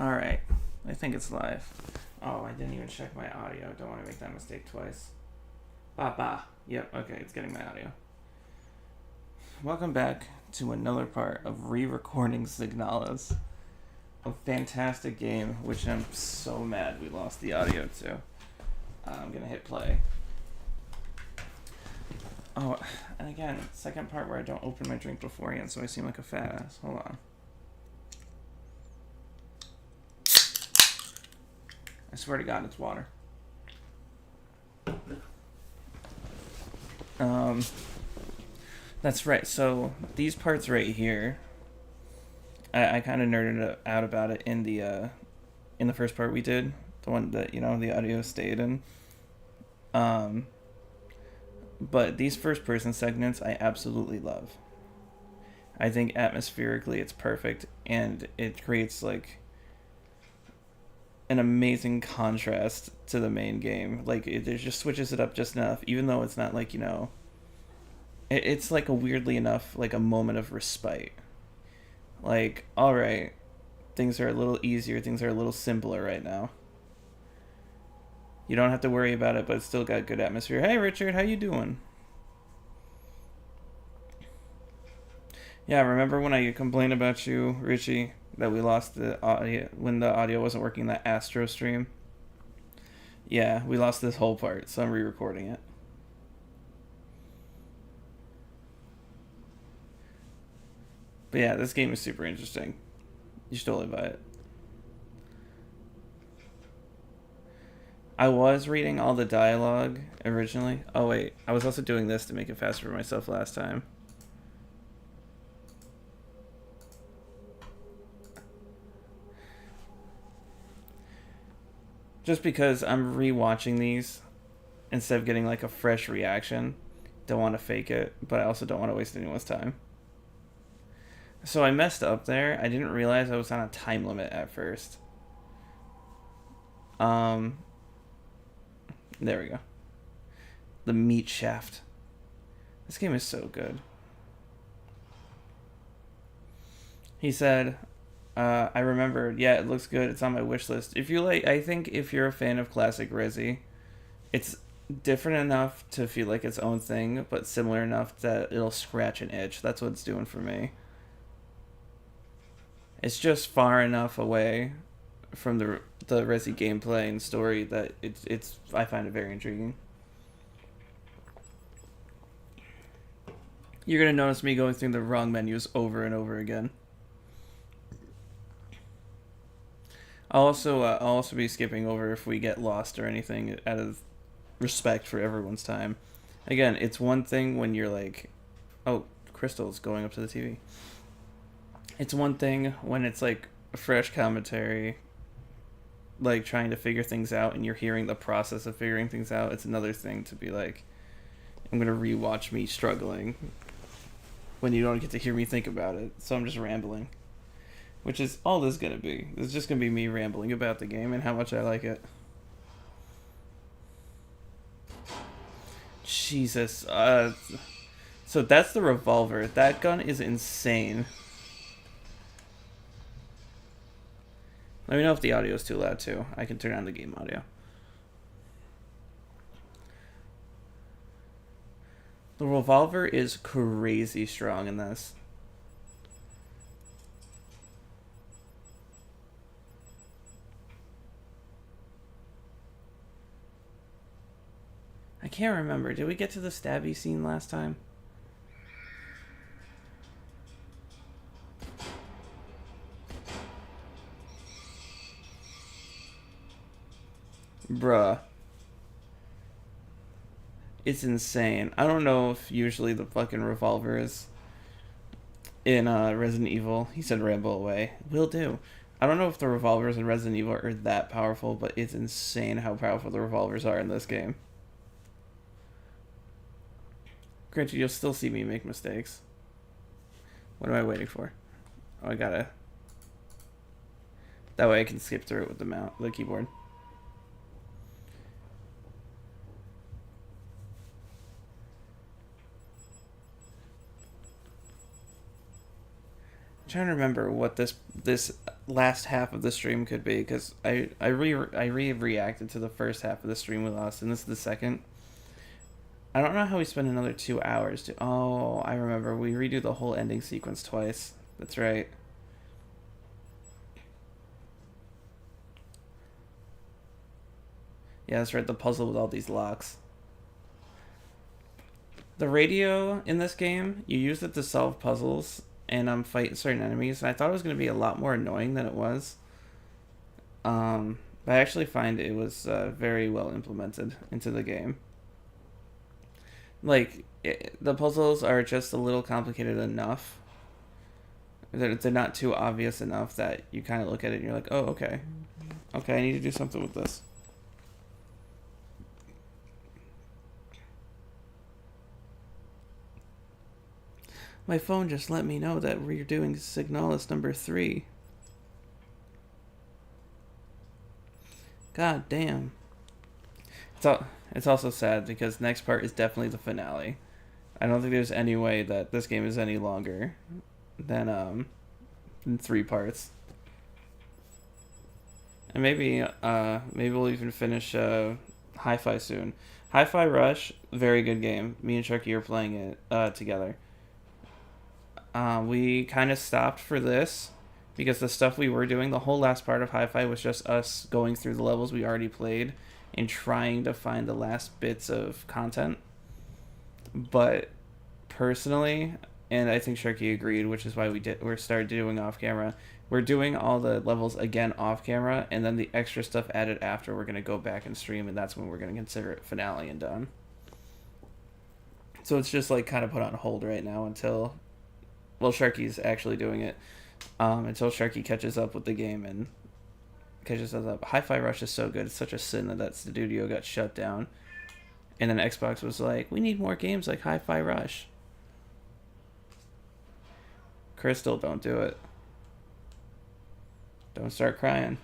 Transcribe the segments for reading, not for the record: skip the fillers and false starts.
Alright, I think it's live. Oh, I didn't even check my audio. Don't want to make that mistake twice. Ba. Yep, okay, it's getting my audio. Welcome back to another part of re-recording Signalis. A fantastic game, which I'm so mad we lost the audio to. I'm gonna hit play. Oh, and again, second part where I don't open my drink beforehand, so I seem like a fat ass. Hold on. I swear to God, it's water. That's right. So these parts right here, I kind of nerded out about it in the first part we did, the one that the audio stayed in. But these first person segments I absolutely love. I think atmospherically it's perfect, and it creates like an amazing contrast to the main game. Like it just switches it up just enough, even though it's not like it's like a weirdly enough like a moment of respite. Like, all right, things are a little easier, things are a little simpler right now. You don't have to worry about it, but it's still got good atmosphere. Hey, Richard, how you doing? Yeah, remember when I complained about you, Richie, that we lost the audio when the audio wasn't working in that Astro stream? Yeah, we lost this whole part, so I'm re-recording it. But yeah, this game is super interesting. You should totally buy it. I was reading all the dialogue originally. Oh wait, I was also doing this to make it faster for myself last time. Just because I'm rewatching these instead of getting like a fresh reaction. Don't want to fake it, but I also don't want to waste anyone's time. So I messed up there. I didn't realize I was on a time limit at first. There we go. The meat shaft. This game is so good. He said, I remembered, yeah, it looks good. It's on my wish list. If you like, I think if you're a fan of classic Resi, it's different enough to feel like its own thing, but similar enough that it'll scratch an itch. That's what it's doing for me. It's just far enough away from the Resi gameplay and story that it's I find it very intriguing. You're gonna notice me going through the wrong menus over and over again. I'll also be skipping over if we get lost or anything out of respect for everyone's time. Again, it's one thing when you're like, oh, Crystal's going up to the TV. It's one thing when it's like a fresh commentary, like trying to figure things out, and you're hearing the process of figuring things out. It's another thing to be like, I'm gonna rewatch me struggling when you don't get to hear me think about it. So I'm just rambling, which is all this is gonna be. It's just gonna be me rambling about the game and how much I like it. Jesus. So that's the revolver. That gun is insane. Let me know if the audio is too loud too. I can turn on the game audio. The revolver is crazy strong in this. I can't remember. Did we get to the stabby scene last time? Bruh. It's insane. I don't know if usually the fucking revolver is in Resident Evil. He said ramble away. Will do. I don't know if the revolvers in Resident Evil are that powerful, but it's insane how powerful the revolvers are in this game. Granted, you'll still see me make mistakes. What am I waiting for? Oh, I gotta... That way I can skip through it with the keyboard. I'm trying to remember what this last half of the stream could be, because I reacted to the first half of the stream with us, and this is the second. I don't know how we spend another 2 hours to. Oh, I remember. We redo the whole ending sequence twice. That's right. Yeah, that's right. The puzzle with all these locks. The radio in this game, you use it to solve puzzles and fight certain enemies. And I thought it was going to be a lot more annoying than it was. But I actually find it was very well implemented into the game. Like, the puzzles are just a little complicated enough. They're not too obvious enough that you kind of look at it and you're like, oh, okay. Okay, I need to do something with this. My phone just let me know that we're doing Signalis number 3. God damn. It's also sad because next part is definitely the finale. I don't think there's any way that this game is any longer than 3 parts. And maybe we'll even finish Hi-Fi soon. Hi-Fi Rush, very good game. Me and Sharky are playing it together. We kind of stopped for this because the stuff we were doing, the whole last part of Hi-Fi was just us going through the levels we already played and trying to find the last bits of content. But personally, and I think Sharky agreed, which is why we started doing off camera. We're doing all the levels again off camera, and then the extra stuff added after we're going to go back and stream, and that's when we're going to consider it finale and done. So it's just like kind of put on hold right now until, well, Sharky's actually doing it, until Sharky catches up with the game and catches us up. Hi-Fi Rush is so good. It's such a sin that studio got shut down. And then Xbox was like, we need more games like Hi-Fi Rush. Crystal, don't do it. Don't start crying.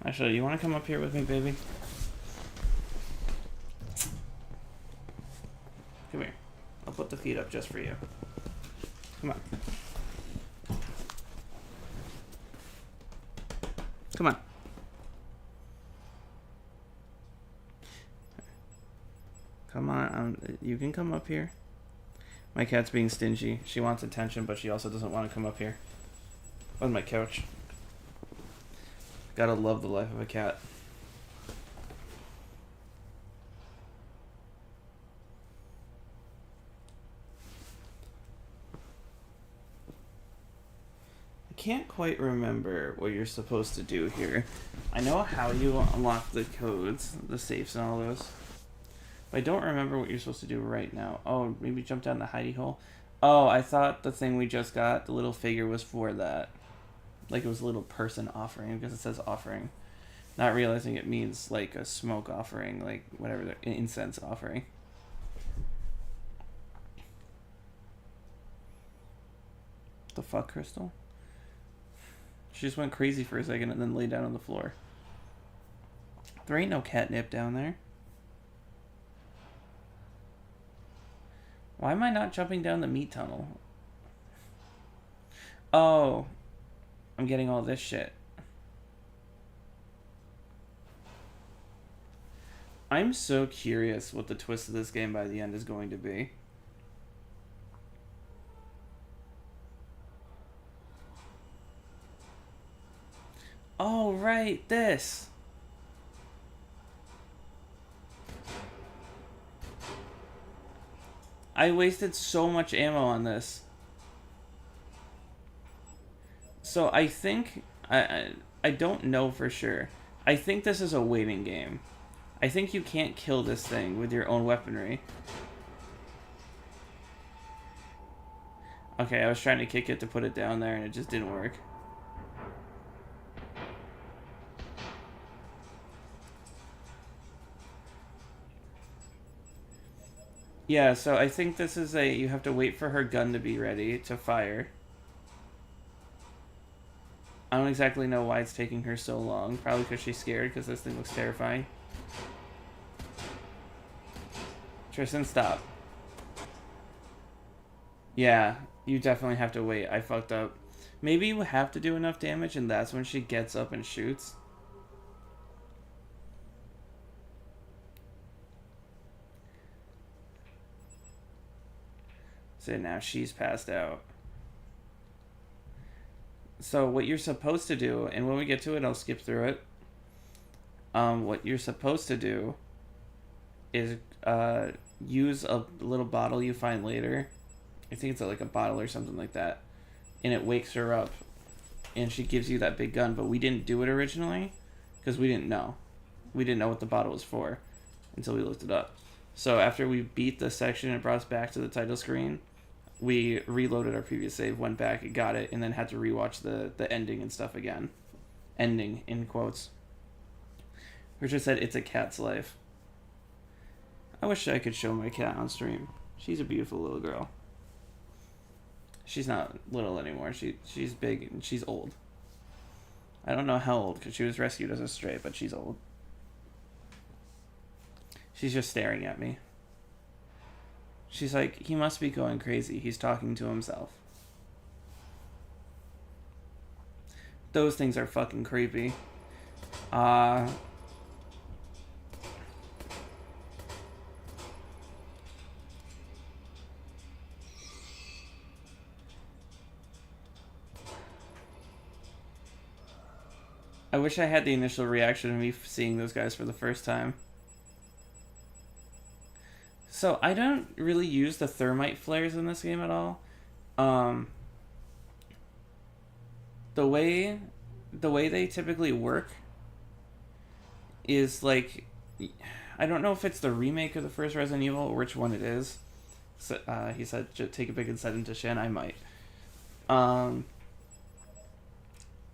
Actually, you want to come up here with me, baby? Come here. I'll put the feet up just for you. Come on. Come on. Come on. You can come up here. My cat's being stingy. She wants attention, but she also doesn't want to come up here on my couch. Gotta love the life of a cat. I can't quite remember what you're supposed to do here. I know how you unlock the codes, the safes and all those. But I don't remember what you're supposed to do right now. Oh, maybe jump down the hidey hole? Oh, I thought the thing we just got, the little figure, was for that. Like it was a little person offering, because it says offering. Not realizing it means like a smoke offering, like whatever, an incense offering. The fuck, Crystal? She just went crazy for a second and then laid down on the floor. There ain't no catnip down there. Why am I not jumping down the meat tunnel? Oh, I'm getting all this shit. I'm so curious what the twist of this game by the end is going to be. Oh, right, this. I wasted so much ammo on this. So I think, I don't know for sure. I think this is a waiting game. I think you can't kill this thing with your own weaponry. Okay, I was trying to kick it to put it down there and it just didn't work. Yeah, so I think this is you have to wait for her gun to be ready to fire. I don't exactly know why it's taking her so long. Probably because she's scared, because this thing looks terrifying. Tristan, stop. Yeah, you definitely have to wait. I fucked up. Maybe you have to do enough damage, and that's when she gets up and shoots. So now she's passed out. So what you're supposed to do, and when we get to it, I'll skip through it. What you're supposed to do is use a little bottle you find later. I think it's like a bottle or something like that, and it wakes her up, and she gives you that big gun. But we didn't do it originally because we didn't know. We didn't know what the bottle was for until we looked it up. So after we beat the section and brought us back to the title screen, we reloaded our previous save, went back, got it, and then had to rewatch the ending and stuff again. Ending, in quotes. Richard said, it's a cat's life. I wish I could show my cat on stream. She's a beautiful little girl. She's not little anymore. She's big and she's old. I don't know how old because she was rescued as a stray, but she's old. She's just staring at me. She's like, he must be going crazy. He's talking to himself. Those things are fucking creepy. I wish I had the initial reaction of me seeing those guys for the first time. So I don't really use the thermite flares in this game at all. The way they typically work is like, I don't know if it's the remake of the first Resident Evil or which one it is. So, he said, take a pic and send it to Shin. I might.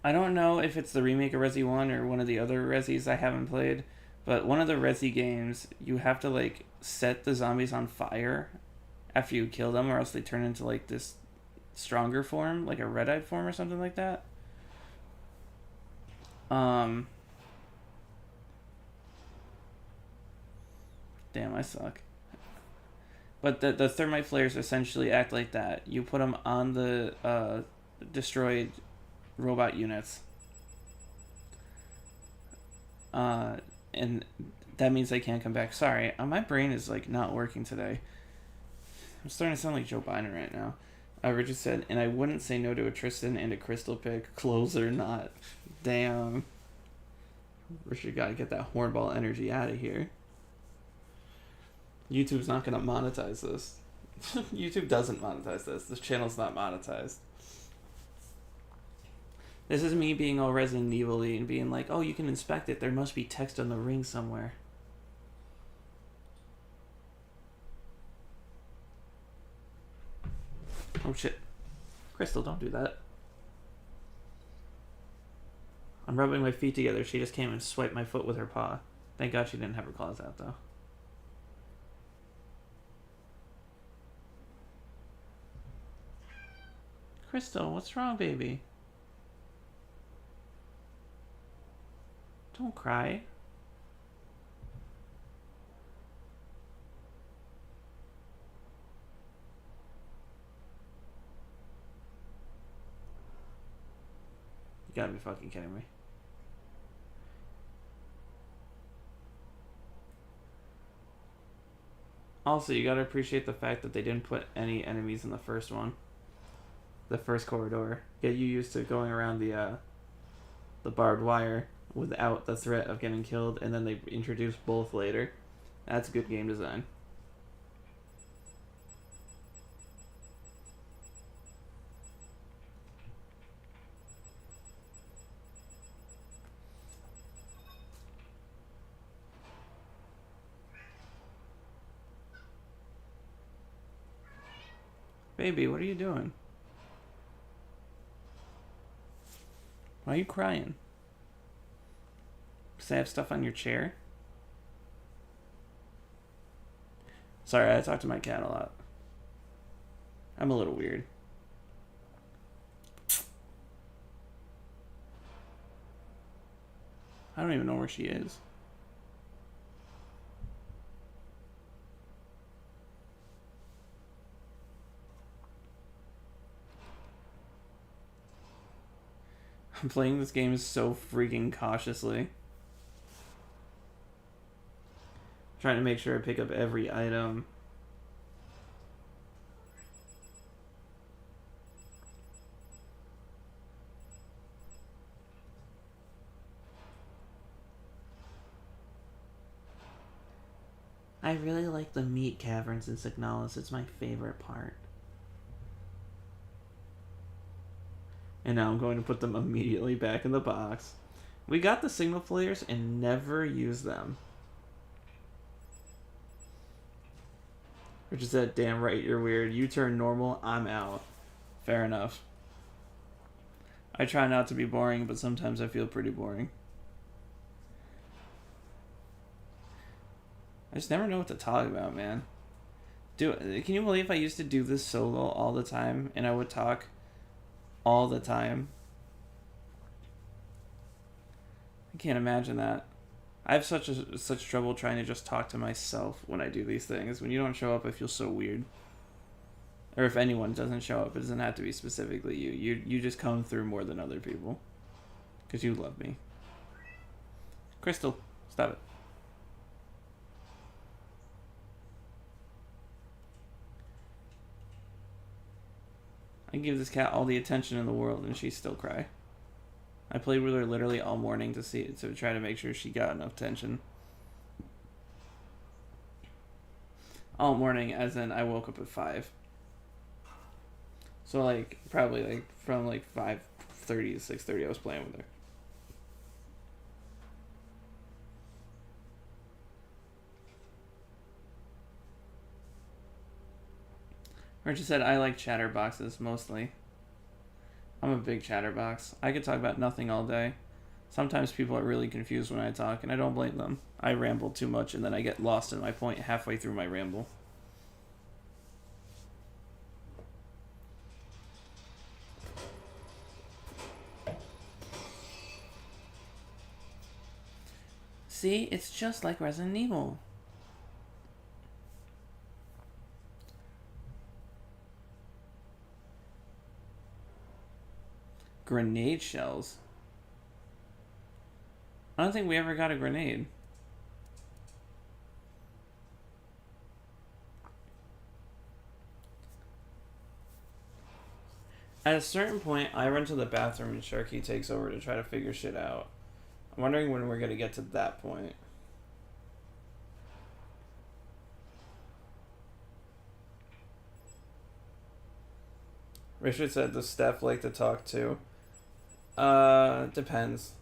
I don't know if it's the remake of Resi 1 or one of the other Resis I haven't played, but one of the Resi games, you have to like set the zombies on fire after you kill them, or else they turn into like this stronger form, like a red-eyed form or something like that. Damn, I suck. But the thermite flares essentially act like that. You put them on the destroyed robot units. And that means they can't come back. Sorry, my brain is like not working today. I'm starting to sound like Joe Biden right now. Richard said, and I wouldn't say no to a Tristan and a Crystal pick, clothes or not. Damn. Richard gotta get that hornball energy out of here. YouTube's not gonna monetize this. YouTube doesn't monetize this. This channel's not monetized. This is me being all Resident Evil-y and being like, oh, you can inspect it. There must be text on the ring somewhere. Oh, shit. Crystal, don't do that. I'm rubbing my feet together. She just came and swiped my foot with her paw. Thank God she didn't have her claws out, though. Crystal, what's wrong, baby? Don't cry. You gotta be fucking kidding me. Also, you gotta appreciate the fact that they didn't put any enemies in the first one. The first corridor. Get you used to going around the barbed wire without the threat of getting killed, and then they introduced both later. That's good game design. Baby, what are you doing? Why are you crying? Does I have stuff on your chair? Sorry, I talk to my cat a lot. I'm a little weird. I don't even know where she is. I'm playing this game so freaking cautiously. Trying to make sure I pick up every item. I really like the meat caverns in Signalis. It's my favorite part. And now I'm going to put them immediately back in the box. We got the signal flares and never used them. Which is that damn right, you're weird. You turn normal, I'm out. Fair enough. I try not to be boring, but sometimes I feel pretty boring. I just never know what to talk about, man. Can you believe I used to do this solo all the time, and I would talk all the time? I can't imagine that. I have such trouble trying to just talk to myself when I do these things. When you don't show up, I feel so weird. Or if anyone doesn't show up, it doesn't have to be specifically you. You just come through more than other people. Because you love me. Crystal, stop it. I give this cat all the attention in the world and she still cry. I played with her literally all morning to try to make sure she got enough attention. All morning, as in I woke up at 5. So like probably like from like 5:30 to 6:30 I was playing with her. Richard said I like chatterboxes mostly. I'm a big chatterbox. I could talk about nothing all day. Sometimes people are really confused when I talk, and I don't blame them. I ramble too much, and then I get lost in my point halfway through my ramble. See, it's just like Resident Evil. Grenade shells? I don't think we ever got a grenade. At a certain point, I run to the bathroom and Sharky takes over to try to figure shit out. I'm wondering when we're going to get to that point. Richard said, does Steph like to talk too? Depends.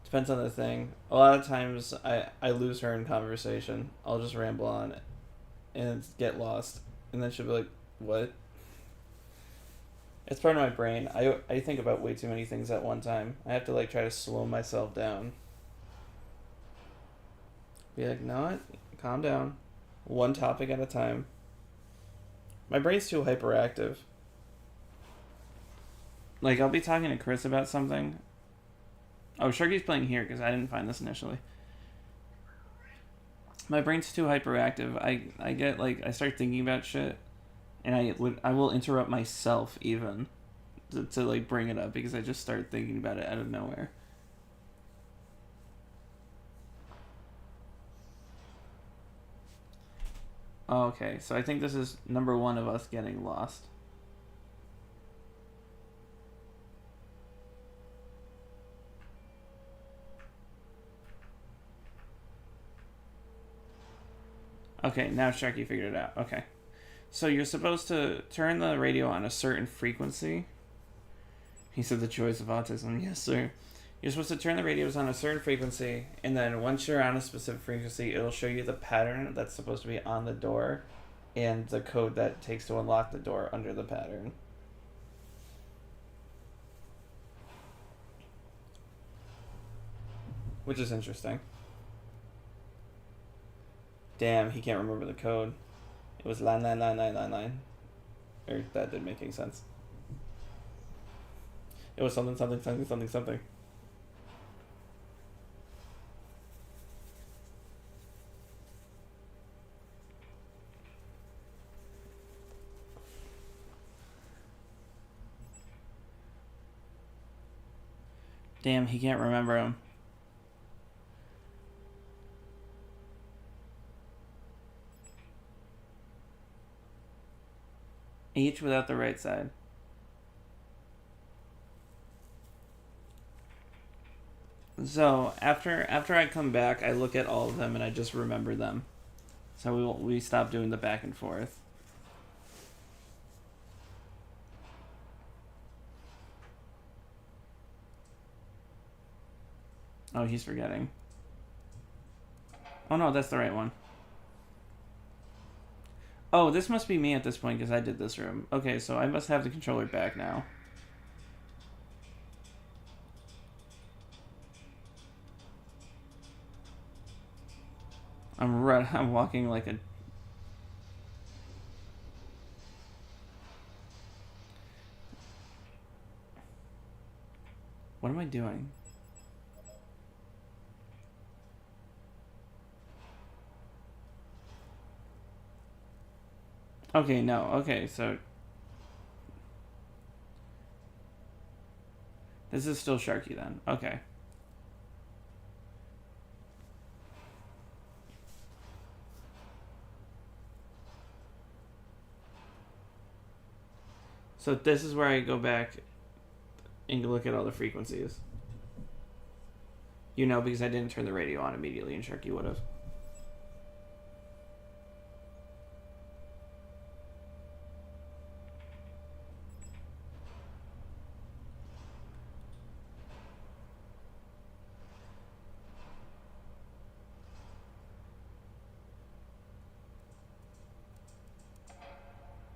Depends on the thing. A lot of times I lose her in conversation. I'll just ramble on and get lost. And then she'll be like, what? It's part of my brain. I think about way too many things at one time. I have to like try to slow myself down. Be like, no, calm down. One topic at a time. My brain's too hyperactive. Like, I'll be talking to Chris about something. Oh, Sharky's playing here because I didn't find this initially. My brain's too hyperactive. I get, like, I start thinking about shit. And I will interrupt myself, even, to like, bring it up. Because I just start thinking about it out of nowhere. Oh, okay, so I think this is number 1 of us getting lost. Okay, now Sharky figured it out. Okay. So you're supposed to turn the radio on a certain frequency. He said the choice of autism. Yes, sir. You're supposed to turn the radios on a certain frequency, and then once you're on a specific frequency, it'll show you the pattern that's supposed to be on the door and the code that it takes to unlock the door under the pattern. Which is interesting. Damn, he can't remember the code. It was line 99999. Or that didn't make any sense. It was something, something, something, something, something. Damn, he can't remember him. Each without the right side. So after I come back, I look at all of them and I just remember them. So we stop doing the back and forth. Oh, he's forgetting. Oh no, that's the right one. Oh, this must be me at this point because I did this room. Okay, so I must have the controller back now. I'm walking like a... What am I doing? Okay, no. Okay, so... This is still Sharky then. Okay. So this is where I go back and look at all the frequencies. You know, because I didn't turn the radio on immediately and Sharky would have.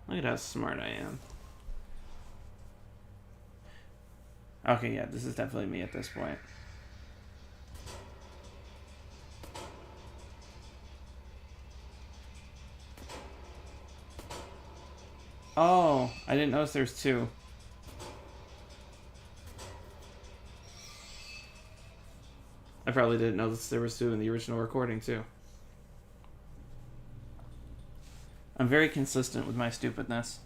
Look at how smart I am. Okay, yeah, this is definitely me at this point. Oh, I didn't notice there's two. I probably didn't notice there was two in the original recording, too. I'm very consistent with my stupidness.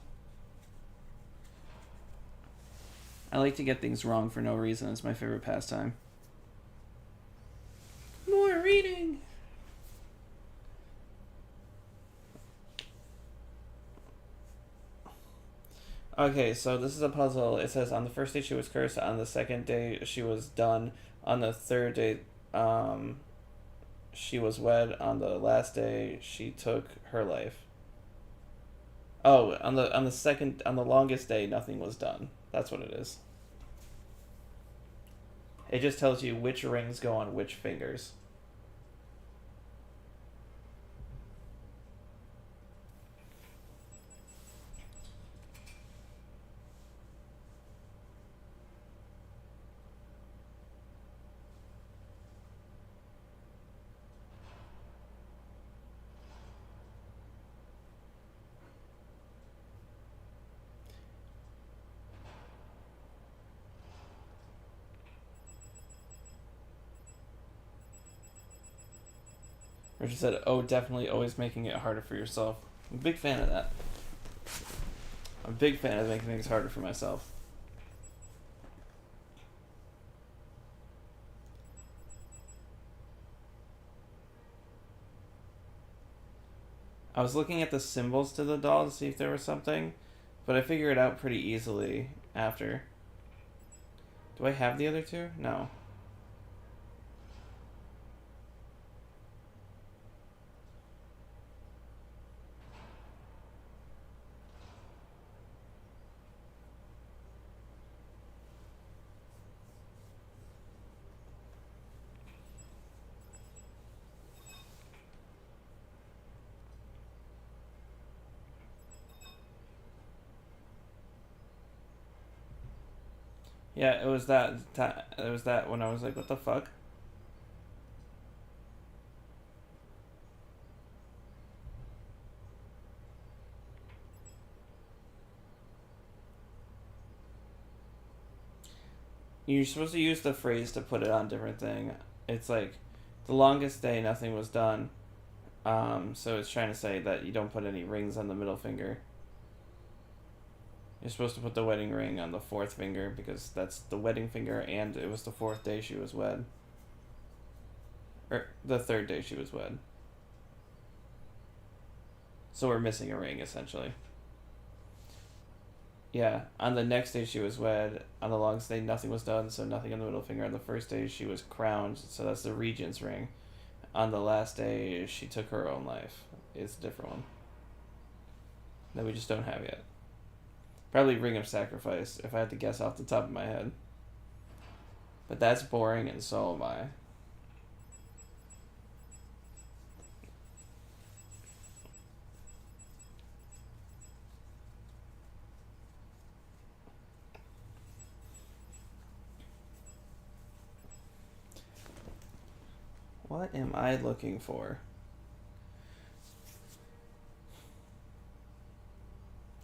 I like to get things wrong for no reason. It's my favorite pastime. More reading! Okay, so this is a puzzle. It says on the first day she was cursed, on the second day she was done, on the third day she was wed, on the last day she took her life. Oh, on the longest day nothing was done. That's what it is. It just tells you which rings go on which fingers. Richard said, oh, definitely always making it harder for yourself. I'm a big fan of that. I'm a big fan of making things harder for myself. I was looking at the symbols to the doll to see if there was something, but I figured it out pretty easily after. Do I have the other two? No. Yeah, it was that when I was like, what the fuck? You're supposed to use the phrase to put it on different thing. It's like, the longest day nothing was done. So it's trying to say that you don't put any rings on the middle finger. You're supposed to put the wedding ring on the fourth finger because that's the wedding finger, and it was the fourth day she was wed. Or the third day she was wed. So we're missing a ring, essentially. Yeah, on the next day she was wed. On the longest day, nothing was done, so nothing on the middle finger. On the first day, she was crowned, so that's the regent's ring. On the last day, she took her own life. It's a different one that we just don't have yet. Probably Ring of Sacrifice, if I had to guess off the top of my head. But that's boring, and so am I. What am I looking for?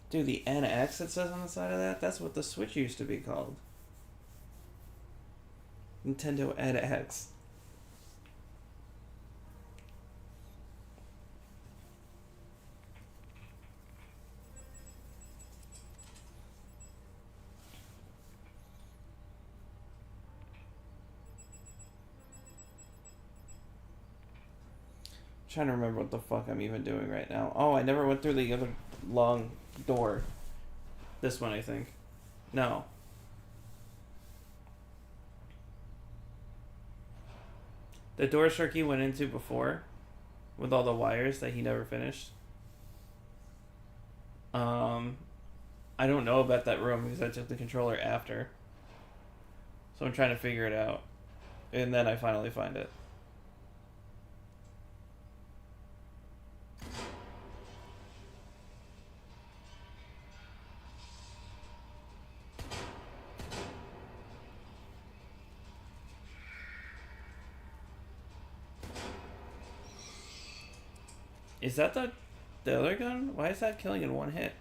Dude, the NX it says on the side of that? That's what the Switch used to be called. Nintendo NX. Trying to remember what the fuck I'm even doing right now. Oh, I never went through the other long door. This one, I think. No. The door Sharky went into before, with all the wires that he never finished. I don't know about that room because I took the controller after. So I'm trying to figure it out. And then I finally find it. Is that the other gun? Why is that killing in one hit?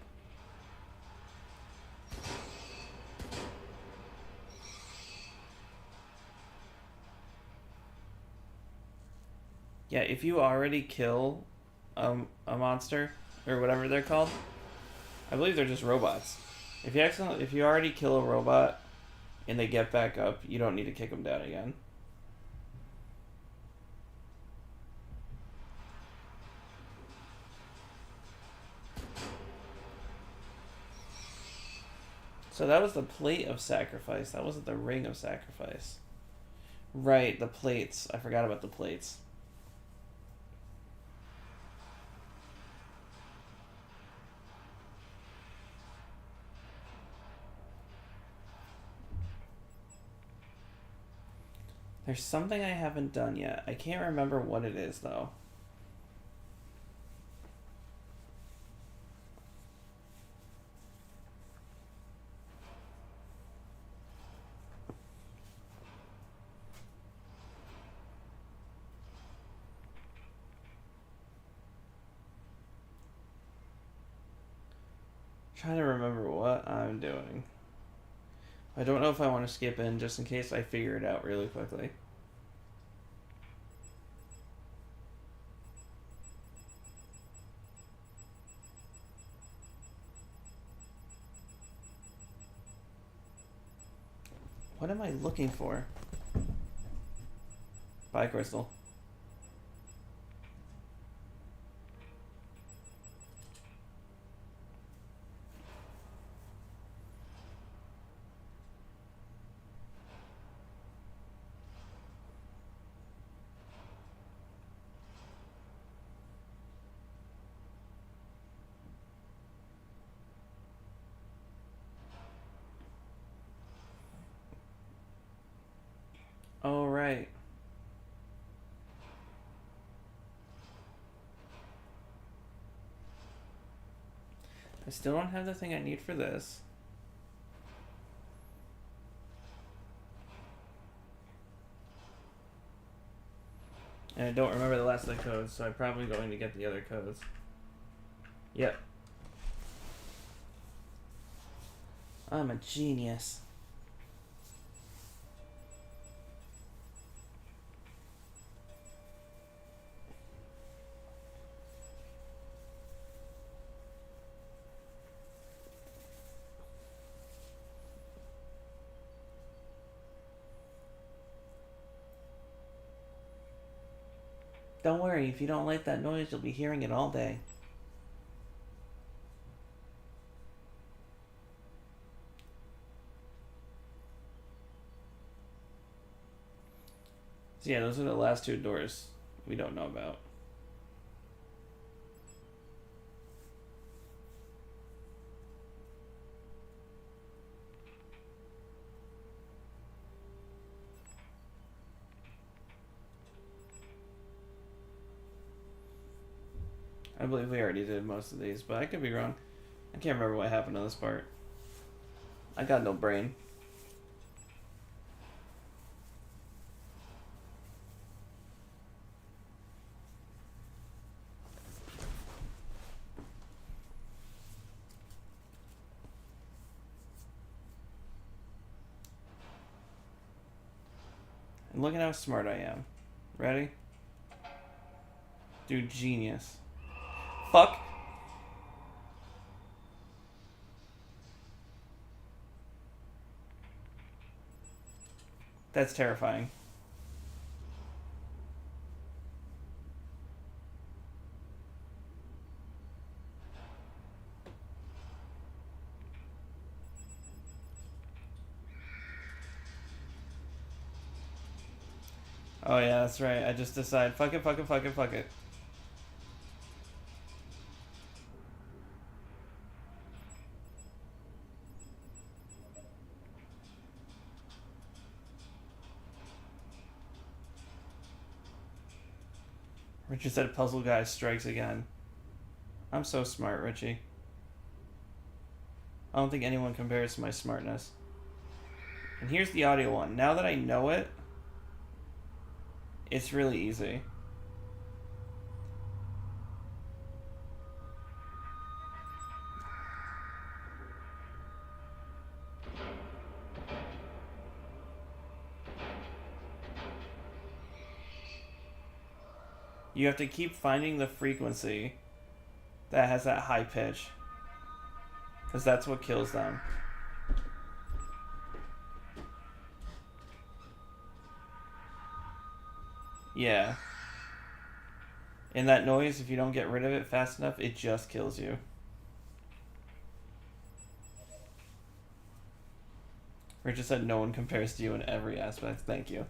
Yeah, if you already kill a monster or whatever they're called, I believe they're just robots. If you already kill a robot and they get back up, you don't need to kick them down again. So that was the plate of sacrifice. That wasn't the ring of sacrifice. Right, the plates. I forgot about the plates. There's something I haven't done yet. I can't remember what it is, though. Trying to remember what I'm doing. I don't know if I want to skip in just in case I figure it out really quickly. What am I looking for? Bye, Crystal. Oh, right. I still don't have the thing I need for this. And I don't remember the last of the codes, so I'm probably going to get the other codes. Yep. I'm a genius. Don't worry, if you don't like that noise, you'll be hearing it all day. So yeah, those are the last two doors we don't know about. I believe we already did most of these, but I could be wrong. I can't remember what happened on this part. I got no brain. And look at how smart I am. Ready? Dude, genius. Fuck. That's terrifying. Oh yeah, that's right. I just decide, fuck it, fuck it, fuck it, fuck it. Richard said puzzle guy strikes again. I'm so smart, Richie. I don't think anyone compares to my smartness. And here's the audio one. Now that I know it, it's really easy. You have to keep finding the frequency that has that high pitch, because that's what kills them. Yeah. And that noise, if you don't get rid of it fast enough, it just kills you. Richard said no one compares to you in every aspect. Thank you.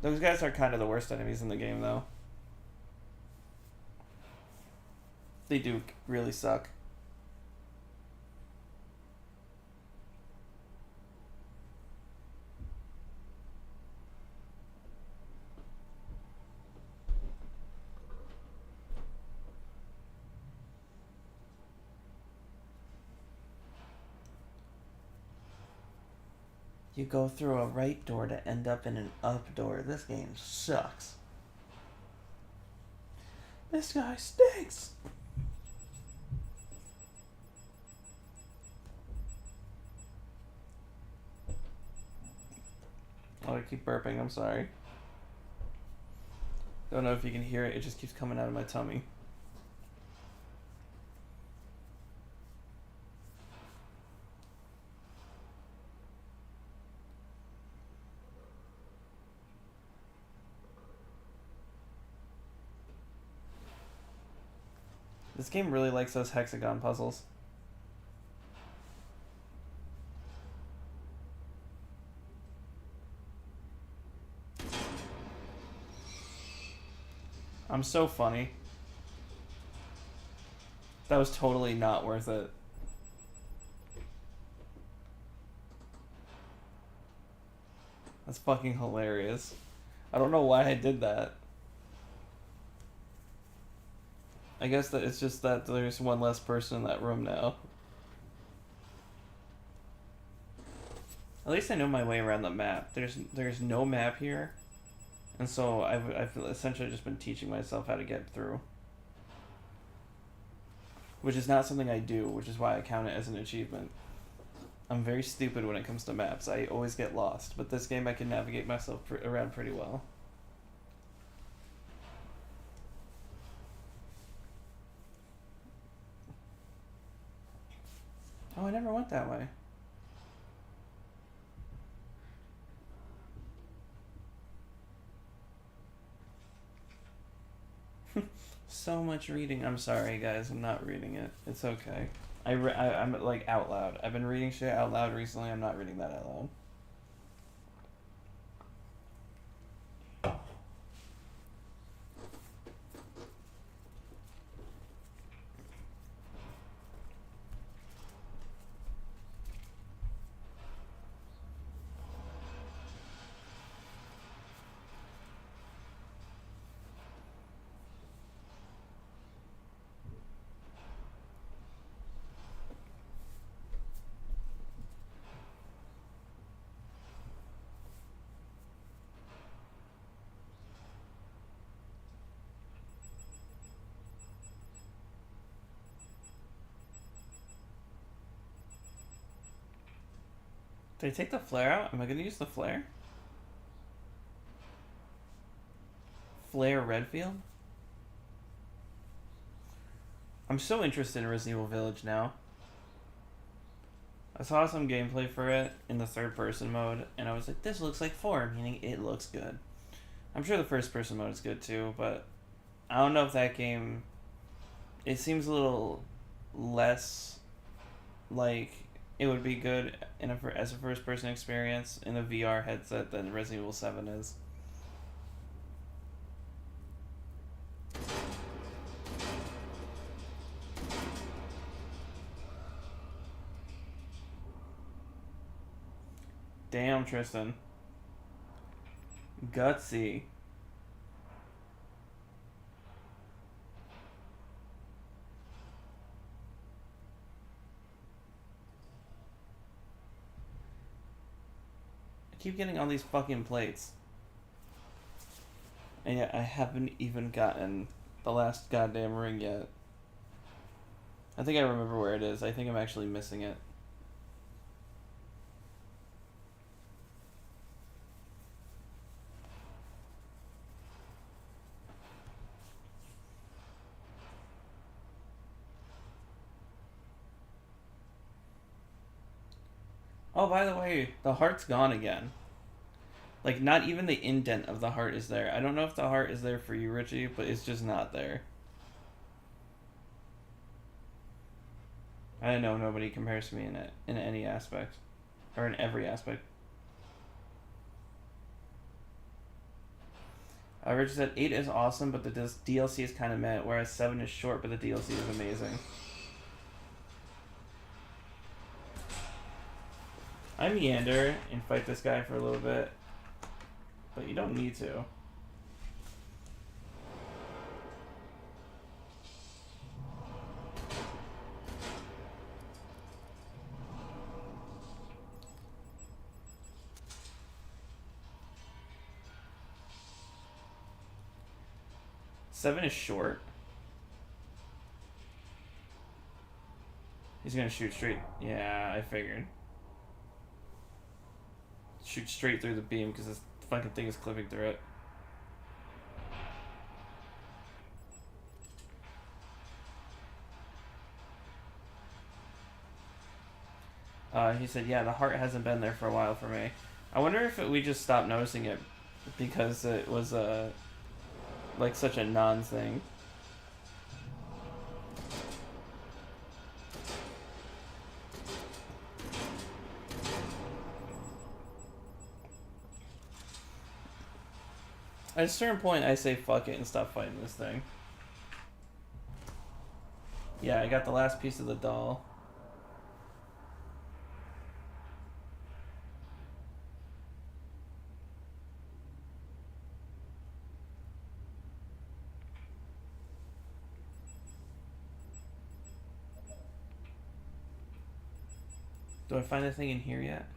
Those guys are kind of the worst enemies in the game, though. They do really suck. You go through a right door to end up in an up door. This game sucks. This guy stinks. Oh, I keep burping. I'm sorry. Don't know if you can hear it. It just keeps coming out of my tummy. This game really likes those hexagon puzzles. I'm so funny. That was totally not worth it. That's fucking hilarious. I don't know why I did that. I guess that it's just that there's one less person in that room now. At least I know my way around the map. There's no map here. And so I've essentially just been teaching myself how to get through. Which is not something I do, which is why I count it as an achievement. I'm very stupid when it comes to maps. I always get lost. But this game I can navigate myself around pretty well. Oh, I never went that way. So much reading. I'm sorry, guys. I'm not reading it. It's okay. I'm like out loud. I've been reading shit out loud recently. I'm not reading that out loud. Did I take the flare out? Am I gonna use the flare? Flare Redfield? I'm so interested in Resident Evil Village now. I saw some gameplay for it in the third person mode, and I was like, this looks like 4, meaning it looks good. I'm sure the first person mode is good too, but I don't know if that game... It seems a little less like it would be good as a first person experience in a VR headset than Resident Evil 7 is. Damn, Tristan. Gutsy. I keep getting all these fucking plates. And yet I haven't even gotten the last goddamn ring yet. I think I remember where it is. I think I'm actually missing it. Oh, by the way, the heart's gone again. Like, not even the indent of the heart is there. I don't know if the heart is there for you, Richie, but it's just not there. I know nobody compares to me in any aspect. Or in every aspect. Richie said 8 is awesome, but the DLC is kind of meh, whereas 7 is short, but the DLC is amazing. I meander and fight this guy for a little bit, but you don't need to. Seven is short. He's gonna shoot straight. Yeah, I figured. Shoot straight through the beam because this fucking thing is clipping through it. He said, yeah, the heart hasn't been there for a while for me. I wonder if we just stopped noticing it because it was like such a non-thing. At a certain point, I say fuck it and stop fighting this thing. Yeah, I got the last piece of the doll. Do I find the thing in here yet?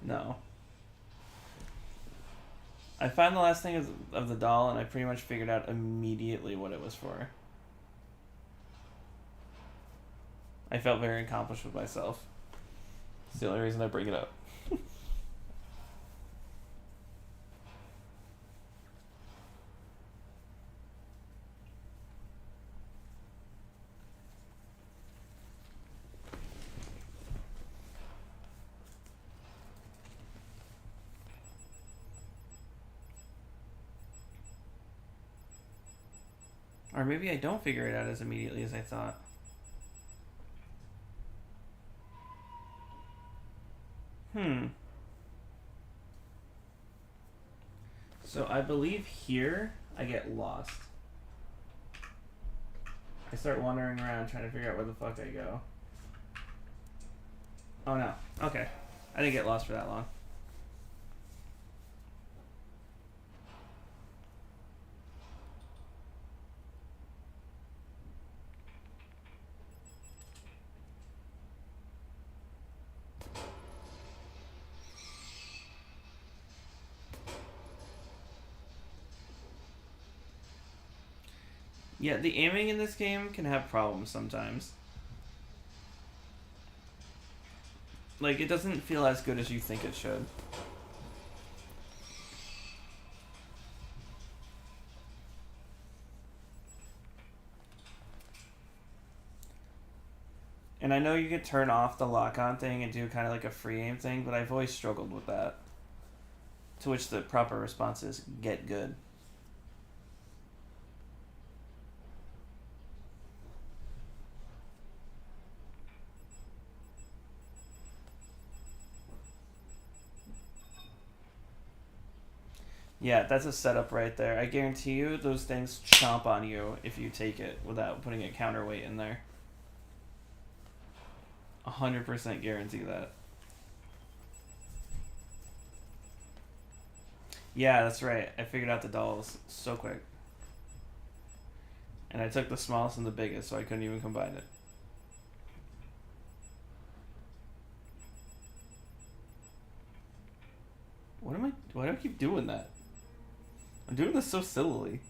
No. I found the last thing of the doll, and I pretty much figured out immediately what it was for. I felt very accomplished with myself. It's the only reason I bring it up. Or maybe I don't figure it out as immediately as I thought. So I believe here I get lost. I start wandering around trying to figure out where the fuck I go. Oh no. Okay. I didn't get lost for that long. Yeah, the aiming in this game can have problems sometimes. Like, it doesn't feel as good as you think it should. And I know you could turn off the lock-on thing and do kind of like a free aim thing, but I've always struggled with that. To which the proper response is, get good. Yeah, that's a setup right there. I guarantee you those things chomp on you if you take it without putting a counterweight in there. 100% guarantee that. Yeah, that's right. I figured out the dolls so quick. And I took the smallest and the biggest, so I couldn't even combine it. Why do I keep doing that? I'm doing this so sillily.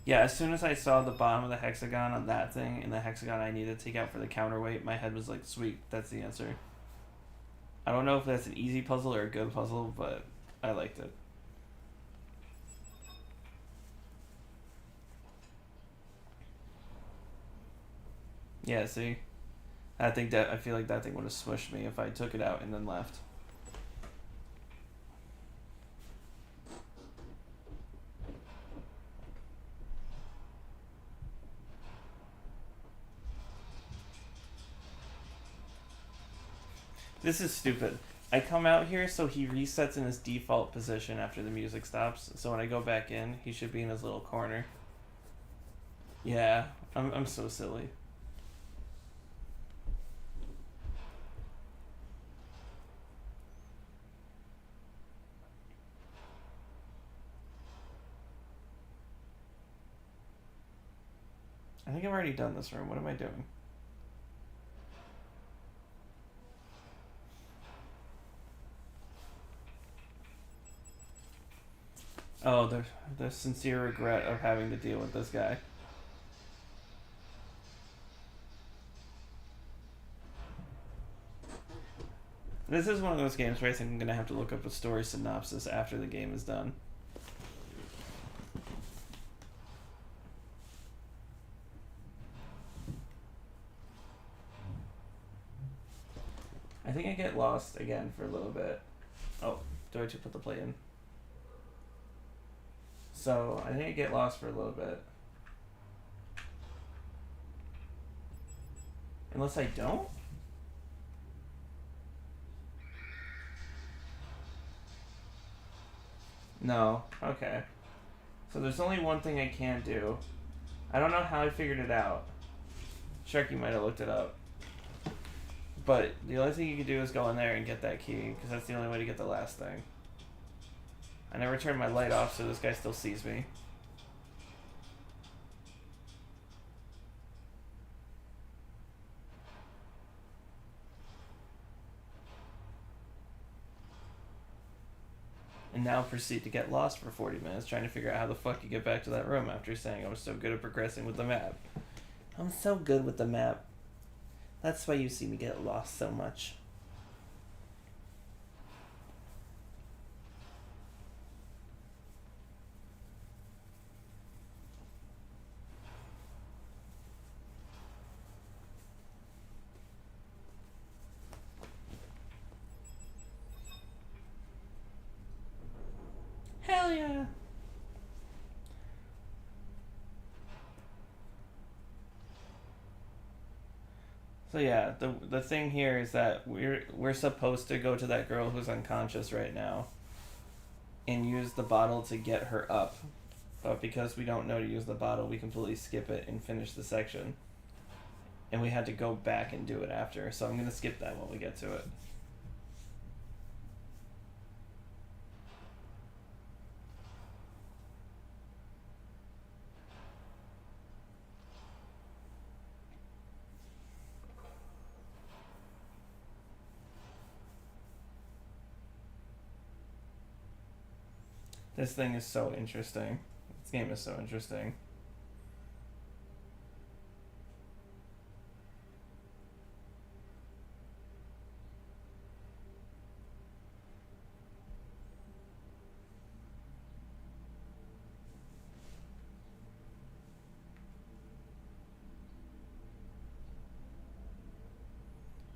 Yeah, as soon as I saw the bottom of the hexagon on that thing and the hexagon I needed to take out for the counterweight, my head was like, sweet, that's the answer. I don't know if that's an easy puzzle or a good puzzle, but I liked it. Yeah, see? I feel like that thing would have smushed me if I took it out and then left. This is stupid. I come out here so he resets in his default position after the music stops. So when I go back in, he should be in his little corner. Yeah, I'm so silly. I think I've already done this room. What am I doing? Oh, the sincere regret of having to deal with this guy. This is one of those games where I think I'm going to have to look up a story synopsis after the game is done. I think I get lost again for a little bit. Oh, do I have to put the plate in? So, I think I get lost for a little bit. Unless I don't? No. Okay. So there's only one thing I can do. I don't know how I figured it out. Sharky might have looked it up. But the only thing you can do is go in there and get that key, because that's the only way to get the last thing. I never turned my light off, so this guy still sees me. And now proceed to get lost for 40 minutes trying to figure out how the fuck you get back to that room after saying I was so good at progressing with the map. I'm so good with the map. That's why you see me get lost so much. Hell yeah! So yeah, the thing here is that we're supposed to go to that girl who's unconscious right now and use the bottle to get her up. But because we don't know to use the bottle, we completely skip it and finish the section. And we had to go back and do it after. So I'm going to skip that when we get to it. This thing is so interesting. This game is so interesting.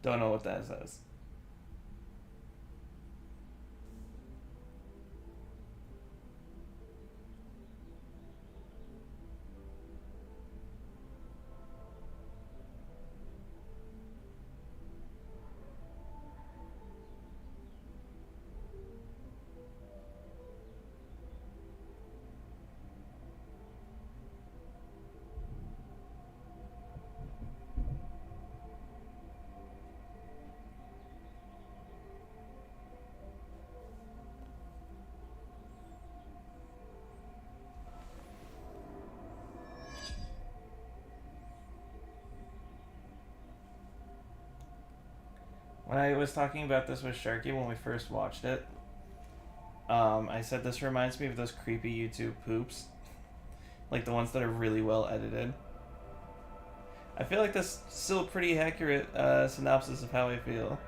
Don't know what that says. When I was talking about this with Sharky when we first watched it, I said this reminds me of those creepy YouTube poops. Like the ones that are really well edited. I feel like that's still a pretty accurate synopsis of how I feel.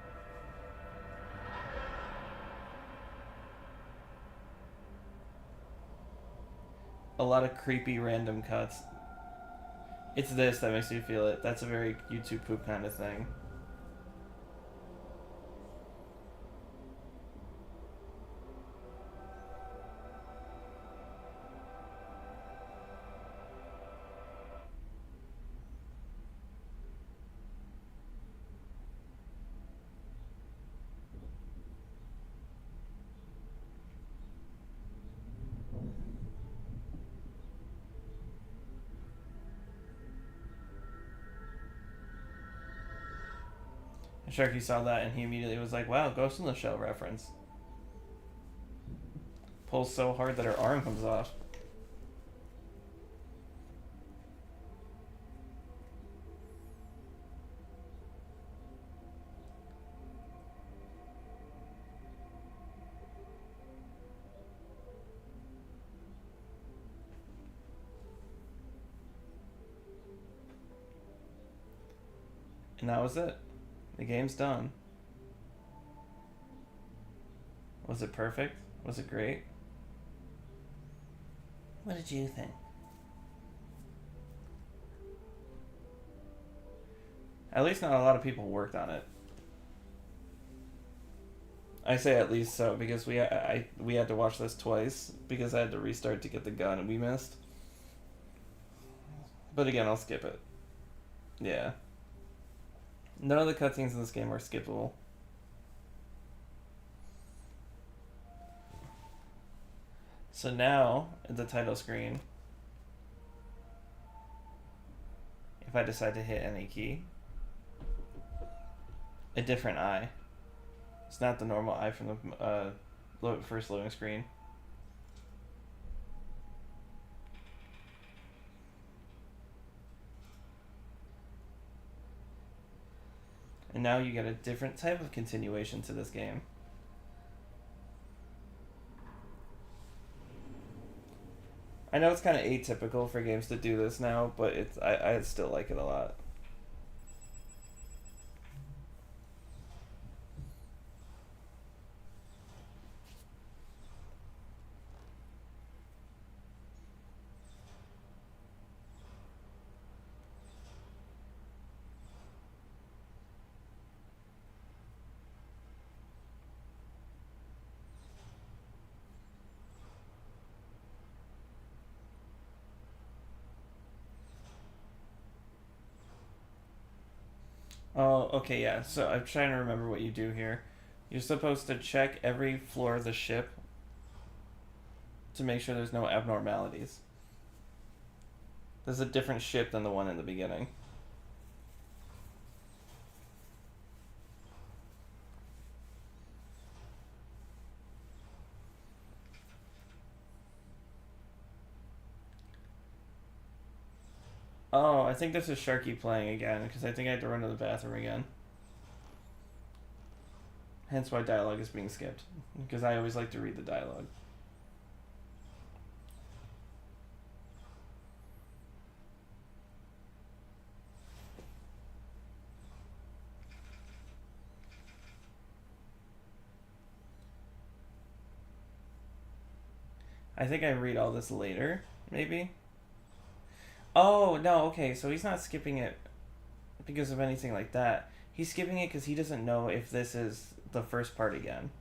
A lot of creepy random cuts. It's this that makes me feel it. That's a very YouTube poop kind of thing. Sharky saw that and he immediately was like, wow, Ghost in the Shell reference. Pulls so hard that her arm comes off. And that was it. The game's done. Was it perfect? Was it great? What did you think? At least not a lot of people worked on it. I say at least so because we had to watch this twice because I had to restart to get the gun and we missed. But again, I'll skip it. Yeah. None of the cutscenes in this game are skippable. So now, at the title screen, if I decide to hit any key, a different eye. It's not the normal eye from the first loading screen. And now you get a different type of continuation to this game. I know it's kind of atypical for games to do this now, but I still like it a lot. Oh, okay, yeah. So I'm trying to remember what you do here. You're supposed to check every floor of the ship to make sure there's no abnormalities. This is a different ship than the one in the beginning. Oh, I think this is Sharky playing again because I think I had to run to the bathroom again. Hence why dialogue is being skipped because I always like to read the dialogue. I think I read all this later, maybe. Oh no, okay, so he's not skipping it because of anything like that. He's skipping it because he doesn't know if this is the first part again.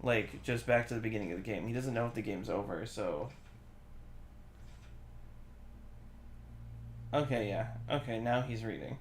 Like, just back to the beginning of the game. He doesn't know if the game's over, so. Okay, yeah. Okay, now he's reading.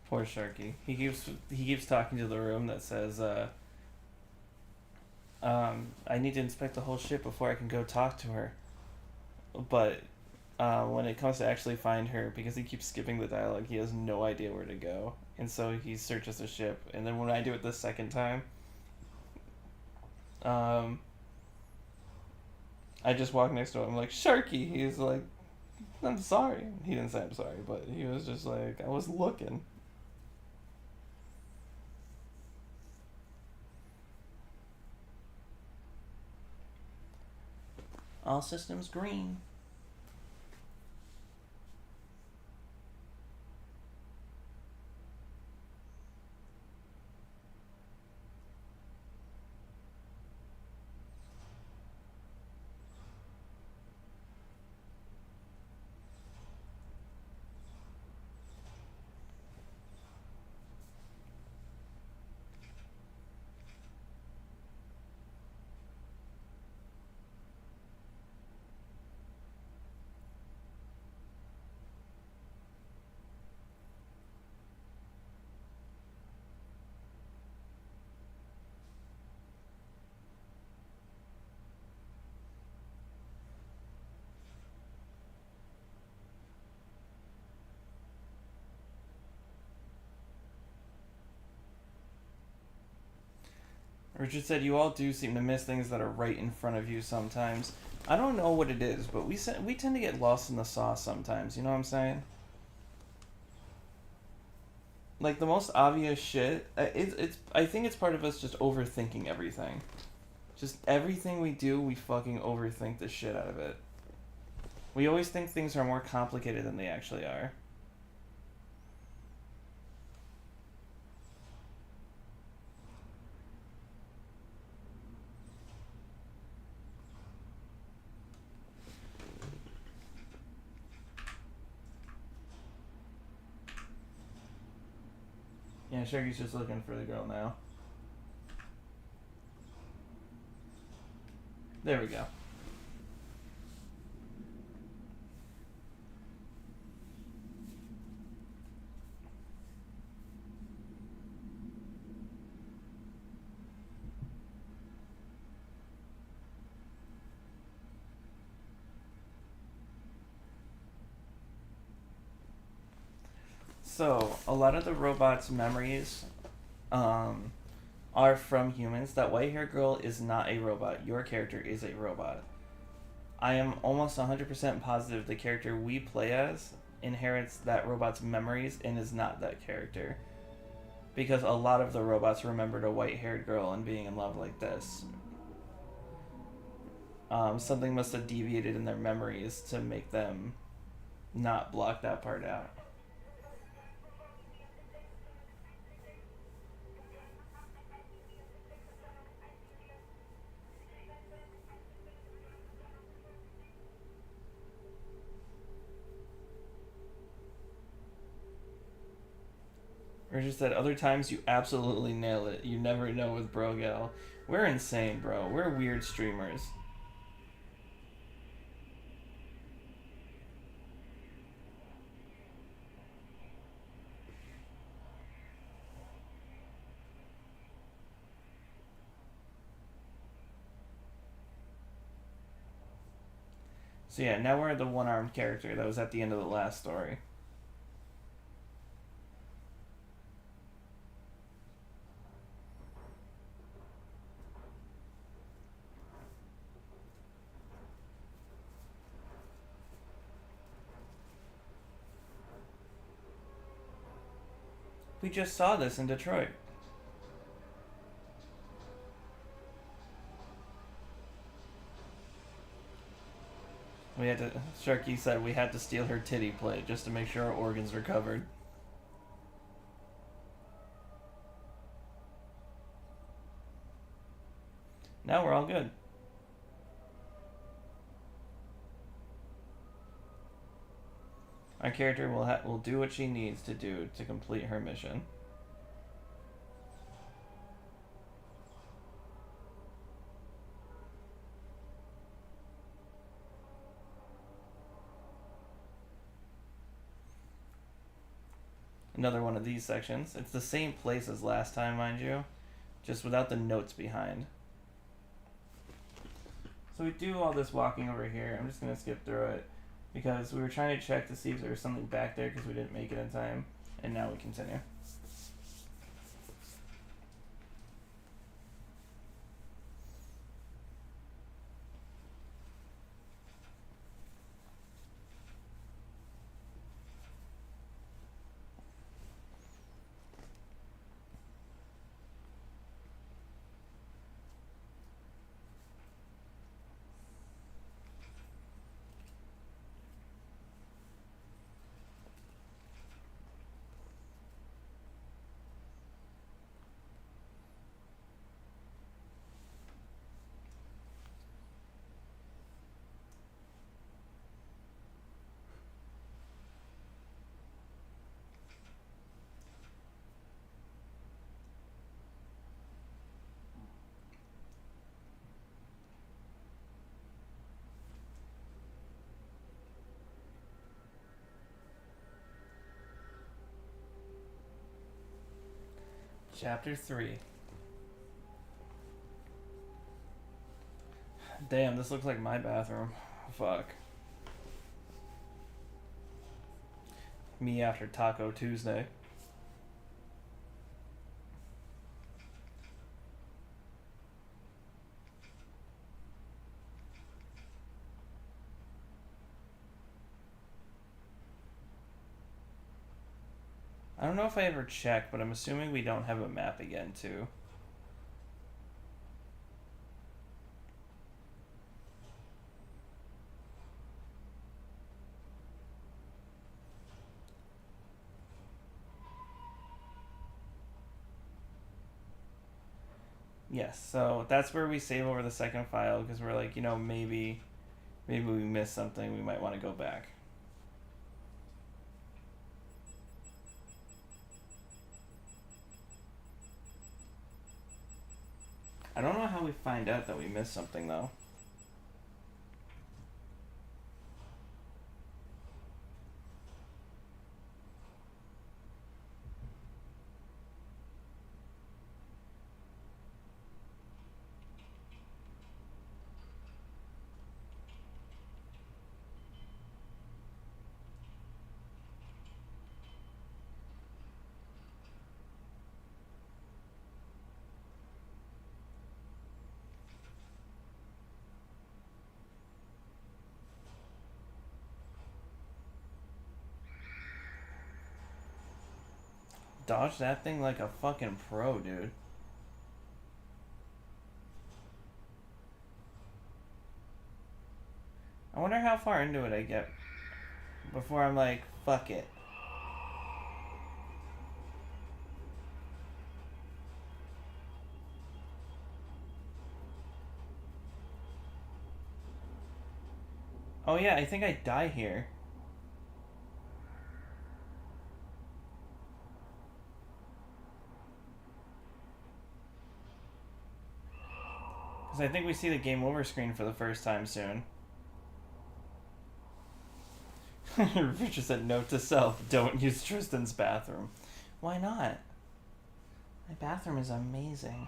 Poor Sharky. He keeps talking to the room that says, I need to inspect the whole ship before I can go talk to her. But when it comes to actually find her, because he keeps skipping the dialogue, he has no idea where to go, and so he searches the ship. And then when I do it the second time, um, I just walk next to him like Sharky. He's like, I'm sorry. He didn't say I'm sorry, but he was just like, I was looking. All systems green. Richard said, "You all do seem to miss things that are right in front of you sometimes. I don't know what it is, but we tend to get lost in the sauce sometimes. You know what I'm saying? Like the most obvious shit. It's I think it's part of us just overthinking everything. Just everything we do, we fucking overthink the shit out of it. We always think things are more complicated than they actually are. Yeah, Sharky's just looking for the girl now. There we go. So, a lot of the robots' memories um, are from humans. That white haired girl is not a robot. Your character is a robot. I am almost 100% positive the character we play as inherits that robot's memories and is not that character. Because a lot of the robots remembered a white haired girl and being in love like this. Something must have deviated in their memories to make them not block that part out. Or just that other times you absolutely nail it. You never know with Brogal. We're insane, bro. We're weird streamers. So yeah, now we're the one-armed character that was at the end of the last story. We just saw this in Detroit. We had to. Sharky said we had to steal her titty plate just to make sure our organs were covered. Now we're all good. Our character will do what she needs to do to complete her mission. Another one of these sections. It's the same place as last time, mind you, just without the notes behind. So we do all this walking over here. I'm just going to skip through it because we were trying to check to see if there was something back there because we didn't make it in time. And now we continue. Chapter 3. Damn, this looks like my bathroom. Fuck. Me after Taco Tuesday. I don't know if I ever checked, but I'm assuming we don't have a map again, too. Yes, so that's where we save over the second file because we're like, maybe we missed something. We might want to go back. I don't know how we find out that we missed something, though. Dodge that thing like a fucking pro, dude. I wonder how far into it I get before I'm like, fuck it. Oh yeah, I think I die here. Because I think we see the game over screen for the first time soon. Richard said, note to self, don't use Tristan's bathroom. Why not? My bathroom is amazing.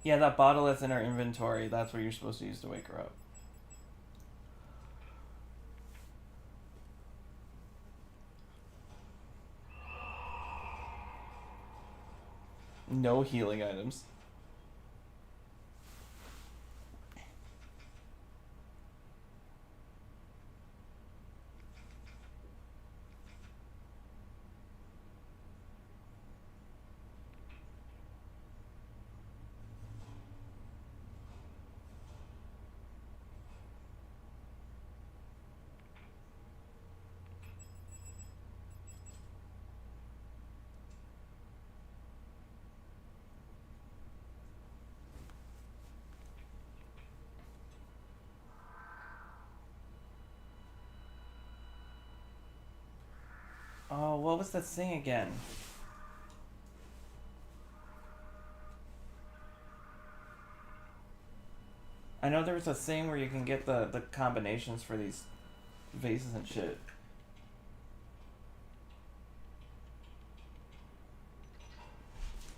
Yeah, that bottle that's in our inventory, that's what you're supposed to use to wake her up. No healing items. Oh, what was that thing again? I know there was a thing where you can get the combinations for these vases and shit.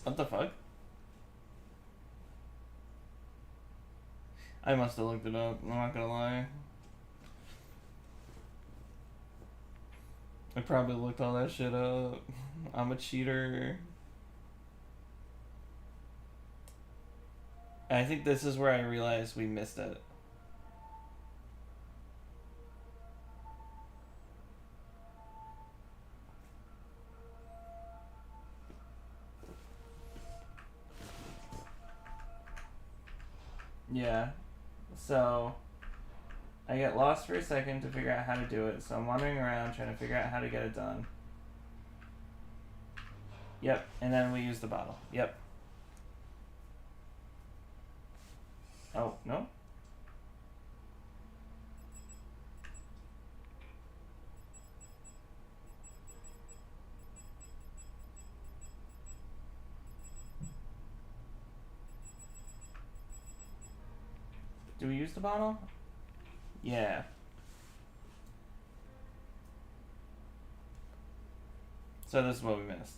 What the fuck? I must have looked it up, I'm not gonna lie. I probably looked all that shit up. I'm a cheater. I think this is where I realized we missed it. Yeah. So, I get lost for a second to figure out how to do it, so I'm wandering around trying to figure out how to get it done. Yep, and then we use the bottle. Yep. Oh, no? Do we use the bottle? Yeah. So this is what we missed.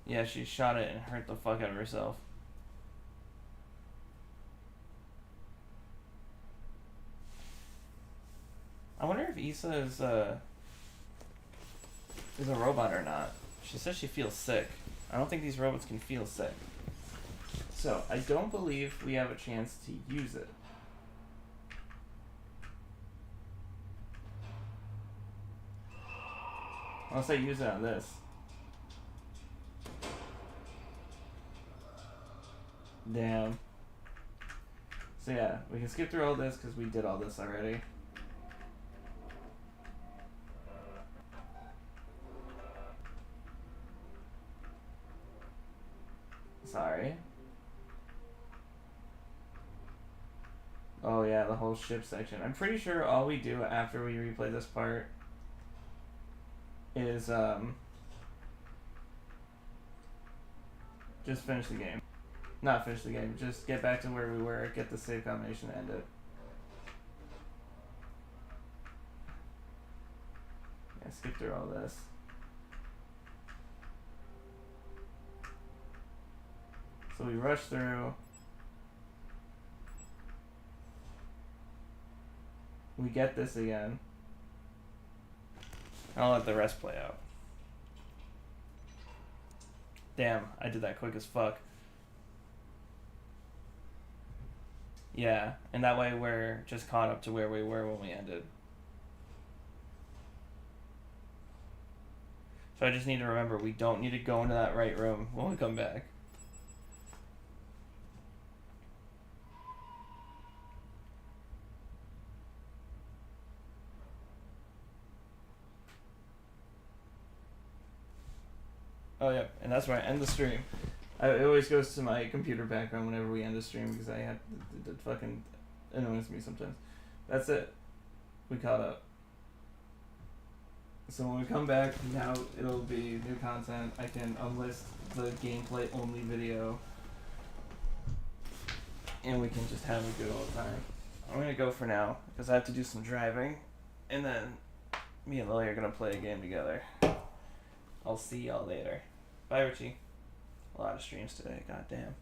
Yeah, she shot it and hurt the fuck out of herself. I wonder if Issa is a robot or not. She says she feels sick. I don't think these robots can feel sick. So, I don't believe we have a chance to use it. Unless I use it on this. Damn. So yeah, we can skip through all this because we did all this already. Sorry. Oh yeah, the whole ship section. I'm pretty sure all we do after we replay this part is just finish the game. Not finish the game, just get back to where we were, get the save combination, and end it. Yeah, skip through all this. So we rush through. We get this again. I'll let the rest play out. Damn, I did that quick as fuck. Yeah, and that way we're just caught up to where we were when we ended. So I just need to remember we don't need to go into that right room when we come back. Oh yeah, and that's where I end the stream. It always goes to my computer background whenever we end the stream because I have it fucking annoys me sometimes. That's it. We caught up. So when we come back, now it'll be new content. I can unlist the gameplay only video, and we can just have a good old time. I'm gonna go for now because I have to do some driving, and then me and Lily are gonna play a game together. I'll see y'all later. Bye, Richie. A lot of streams today. Goddamn.